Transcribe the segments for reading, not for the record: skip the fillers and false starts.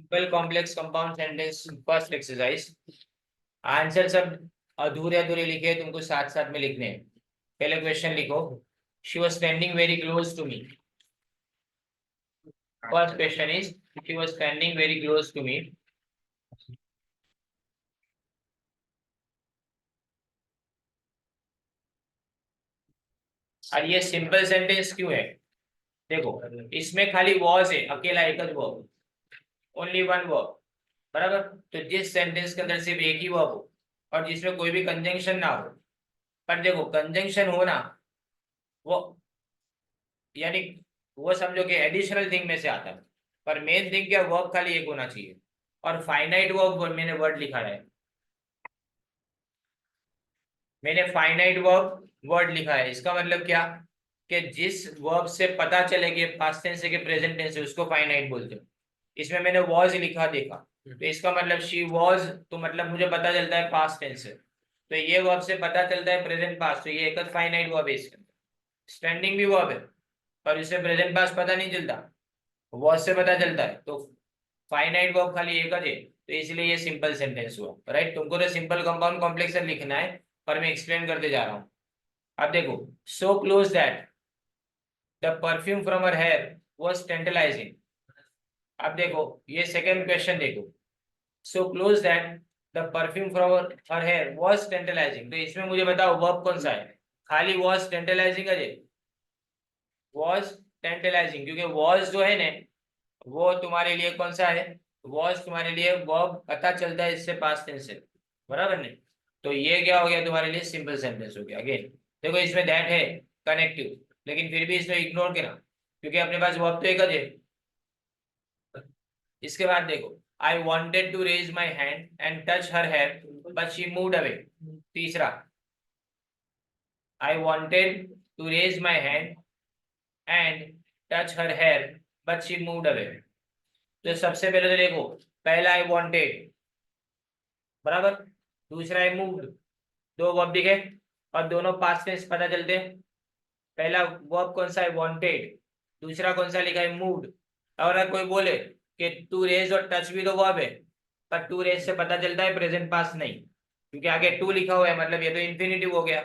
Simple complex compound sentence first exercise. Answer सब अधूरे अधूरे लिखे, तुमको साथ साथ में लिखने हैं। पहले क्वेश्चन लिखो, she was standing very close to me. First question is she was standing very close to me. और ये सिंपल सेंटेंस क्यों है? देखो, इसमें खाली वॉज है, अकेला एक ही वर्ब, ओनली वन वर्ब। बराबर। तो जिस सेंटेंस के अंदर सिर्फ एक ही वर्ब हो और जिसमें कोई भी कंजंक्शन ना हो, पर देखो कंजंक्शन होना वो यानी वो समझो कि एडिशनल थिंग में से आता है, पर मेन थिंग क्या, वर्ब खाली एक होना चाहिए। और फाइनाइट वर्ब मैंने वर्ड लिखा है, मैंने फाइनाइट वर्ब वर्ड लिखा है। इसका मतलब क्या कि जिस वर्ब से पता चले कि पास्ट टेंस है कि प्रेजेंट टेंस है उसको फाइनाइट बोलते हैं। इसमें मैंने वॉज लिखा देखा, तो इसका मतलब शी वॉज, तो मतलब मुझे पता चलता है पास्ट टेंस है। तो ये वर्ब से पता चलता है प्रेजेंट पास्ट, तो ये एक फाइनाइट वर्ब है। इसके अंदर स्टैंडिंग भी वर्ब है पर इससे प्रेजेंट पास्ट पता नहीं चलता, वॉज से पता चलता है। तो फाइनाइट वर्ब खाली एक है, तो इसलिए ये सिंपल सेंटेंस हुआ। राइट, तुमको तो सिंपल कंपाउंड कॉम्प्लेक्स लिखना है, पर मैं एक्सप्लेन करते जा रहा हूँ। अब देखो, so close that the perfume from her hair was tantalising. अब देखो ये सेकंड क्वेश्चन देखो, so close that the perfume from her hair was tantalising. तो इसमें मुझे बताओ वर्ब कौन सा है? खाली वाज टेंटलाइजिंग है, वाज टेंटलाइजिंग, क्योंकि वाज जो है ना वो तुम्हारे लिए कौन सा है? वॉज तुम्हारे लिए वर्ब पता चलता है इससे पास्ट टेंस से, बराबर नहीं? तो ये क्या हो गया तुम्हारे लिए? सिंपल सेंटेंस हो गया। अगेन देखो, इसमें दैट है कनेक्टिव, लेकिन फिर भी इसमें इग्नोर करना क्योंकि अपने पास वर्ब तो एक है। इसके बाद देखो, I wanted to raise my hand and touch her hair but she moved away. तीसरा, I wanted to raise my hand and touch her hair but she moved away. तो सबसे पहले तो देखो, पहला आई वॉन्टेड, बराबर, दूसरा है मूव्ड, दो वर्ब दिखे और दोनों पास्ट टेंस पता चलते हैं। पहला वर्ब कौन सा है? वांटेड। दूसरा कौन सा लिखा है? मूव्ड। और अगर कोई बोले कि टू रेज और टच भी तो वर्ब है, पर टू रेज से पता चलता है प्रेजेंट पास्ट नहीं, क्योंकि आगे टू लिखा हुआ है, मतलब ये तो इन्फिनिटिव हो गया।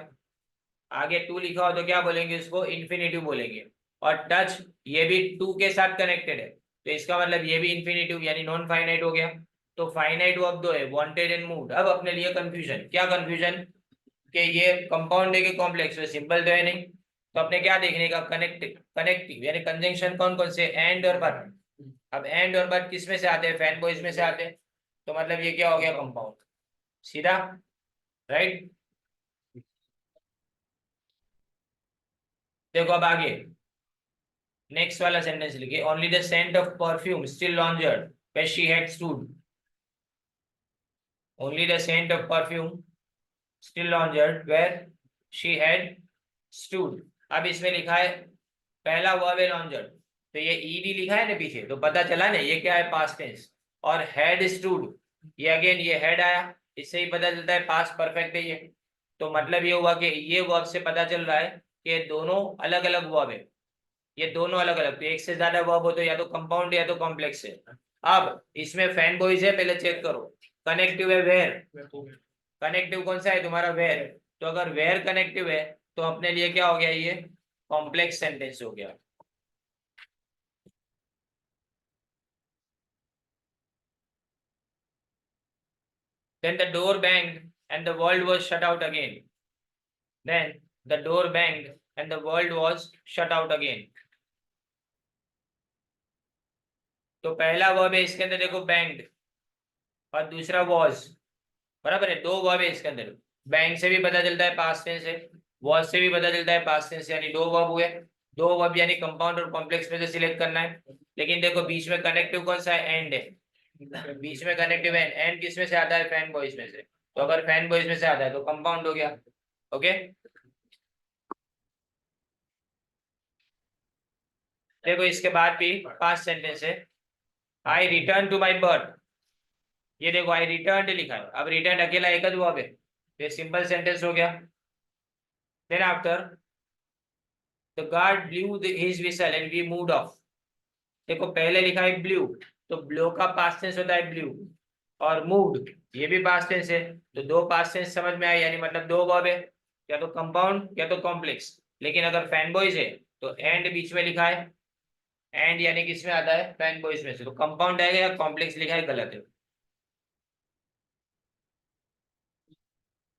आगे टू लिखा हो तो क्या बोलेंगे? इसको इन्फिनिटिव बोलेंगे। और टच ये भी टू के साथ कनेक्टेड है, तो इसका मतलब ये भी इन्फिनिटिव यानी नॉन फाइनाइट हो गया। तो फाइनाइट वर्ब दो है, वांटेड एंड मूव्ड। अब अपने लिए कंफ्यूजन, क्या कंफ्यूजन? कि ये कंपाउंड है कि कॉम्प्लेक्स है? सिंपल तो है नहीं, तो अपने क्या देखने का? कनेक्टिव यानी कंजंक्शन कौन कौन से? एंड और बट। अब एंड और बट किस में से आते हैं? फैन बॉयज में से आते हैं, तो मतलब ये क्या हो गया? कंपाउंड, सीधा। राइट, देखो अब आगे नेक्स्ट वाला सेंटेंस लिखिए, only the scent of perfume still lingered where she had stood. Only the scent of perfume still lingered where she had stood. अब इसमें लिखा है पहला वर्ब है लॉन्जर्ड, तो ये ईडी लिखा है ना पीछे, तो पता चला ना ये क्या है? Past tense. और हैड स्टूड, ये अगेन ये हैड आया, इससे ही पता चलता है पास्ट परफेक्ट है ये। तो मतलब ये हुआ कि ये वर्ब से पता चल रहा है कि दोनों अलग अलग वर्ब है। ये दोनों अलग अलग, तो एक से ज्यादा वर्ब हो तो या तो कंपाउंड या तो कॉम्प्लेक्स है। अब इसमें फैन बॉयज है, पहले चेक करो। कनेक्टिव है वेयर, कनेक्टिव कौन सा है तुम्हारा? वेयर। तो अगर वेयर कनेक्टिव है तो अपने लिए क्या हो गया? ये कॉम्प्लेक्स सेंटेंस हो गया। Then the door banged and the world was shut out again. Then the door banged and the world was shut out again. तो पहला वर्ब है इसके अंदर देखो बैंग्ड, और दूसरा वॉज, बराबर है। दो वर्ब है इसके अंदर, बैंक से भी पता चलता है पास्ट टेंस है, वॉज से भी पता चलता है पास्ट टेंस, यानी दो वर्ब हुए। दो वर्ब यानी कंपाउंड और कॉम्प्लेक्स में से सिलेक्ट करना है। लेकिन देखो बीच में कनेक्टिव कौन सा है? एंड है। बीच में कनेक्टिव है, एंड किस में से आता है? फैन बॉयज में से। तो अगर फैन बॉयज में से आता है तो कंपाउंड हो गया। ओके, देखो इसके बाद भी पास्ट सेंटेंस है, आई रिटर्न टू माई बर्थ। ये देखो आई रिटर्न लिखा है, अब रिटर्न अकेला एक ही वर्ब है, ये सिंपल सेंटेंस हो गया। Then after the guard blew his whistle and we moved off. देखो पहले लिखा है ब्लू, तो ब्लो का पास्ट टेंस होता है ब्लू, और मूव्ड ये भी पास्ट टेंस है। तो दो पास्ट टेंस समझ में आए, यानी मतलब दो वर्ब है, या तो कंपाउंड या तो कॉम्प्लेक्स। लेकिन अगर फैन बॉयज है तो एंड बीच में लिखा है, एंड यानी किस में आता है, फैन बॉयज में से, तो कंपाउंड आएगा या कॉम्प्लेक्स लिखा है, गलत है।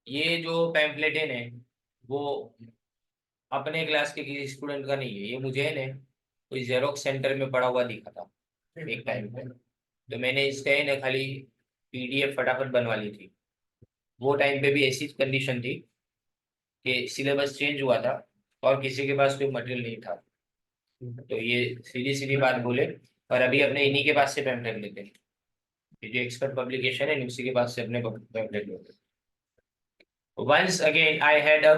ये जो पैम्फलेट है ना, वो अपने क्लास के किसी स्टूडेंट का नहीं है, ये मुझे है ना कोई जेरोक्स सेंटर में पड़ा हुआ दिखा था एक टाइम पे, तो मैंने इसका है ना खाली पीडीएफ फटाफट बनवा ली थी। वो टाइम पे भी ऐसी कंडीशन थी कि सिलेबस चेंज हुआ था और किसी के पास कोई मटेरियल नहीं था, तो ये सीधी सीधी बात बोले। और अभी अपने इन्हीं के पास से पैम्फलेट लेते हैं, ये जो एक्सपर्ट पब्लिकेशन है उसी के पास से अपने पैम्फलेट लेते हैं। Once again I had a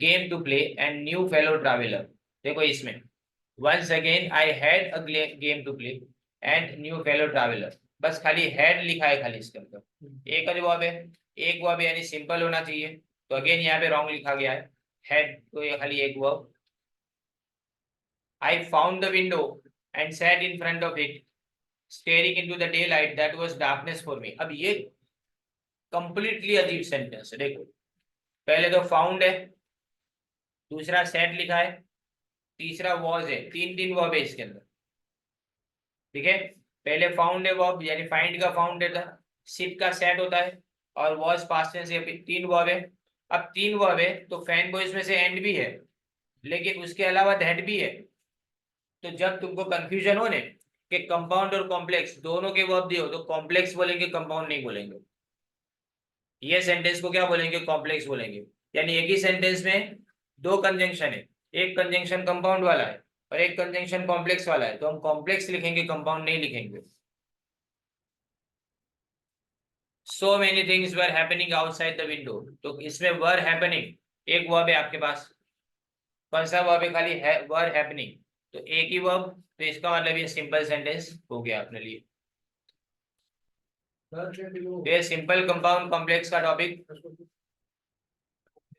game to play and new fellow traveler। देखो इसमें once again I had a game to play and new fellow traveler, बस खाली had लिखा है खाली इसके अंदर, एक जवाब है, एक वर्ब यानी सिंपल होना चाहिए, तो अगेन यहाँ पे रॉन्ग लिखा गया है, had तो ये खाली एक verb. I found the window and sat in front of it staring into the daylight that was darkness for me। अब ये कंप्लीटली अजीब सेंटेंस है। देखो पहले तो फाउंड है, दूसरा सेट लिखा है, तीसरा वॉज है, तीन तीन वर्ब है इसके अंदर, ठीक है। पहले फाउंड है वर्ब यानी फाइंड का फाउंड है, सिट का सेट होता है, और वॉज पास्ट टेंस है, तीन वर्ब है। अब तीन वर्ब है तो फैन बॉयज में से एंड भी है, लेकिन उसके अलावा दैट भी है। तो जब तुमको कंफ्यूजन हो ने कि कंपाउंड और कॉम्प्लेक्स दोनों के वर्ब दिए हो, तो कॉम्प्लेक्स बोलेंगे, कंपाउंड नहीं बोलेंगे। ये सेंटेंस को क्या बोलेंगे, कॉम्प्लेक्स बोलेंगे। यानी एक ही सेंटेंस में दो कंजंक्शन है, एक कंजंक्शन कंपाउंड वाला है और एक कंजंक्शन कॉम्प्लेक्स वाला है, तो हम कॉम्प्लेक्स लिखेंगे, कंपाउंड नहीं लिखेंगे। So many things were happening outside the window, तो इसमें वर हैपनिंग एक वर्ब है आपके पास, कौन सा वर्ब है, खाली है वर हैपनिंग, तो एक ही वर्ब, तो इसका मतलब ये सिंपल सेंटेंस हो गया अपने लिए। तो ये सिंपल कंपाउंड कॉम्प्लेक्स का टॉपिक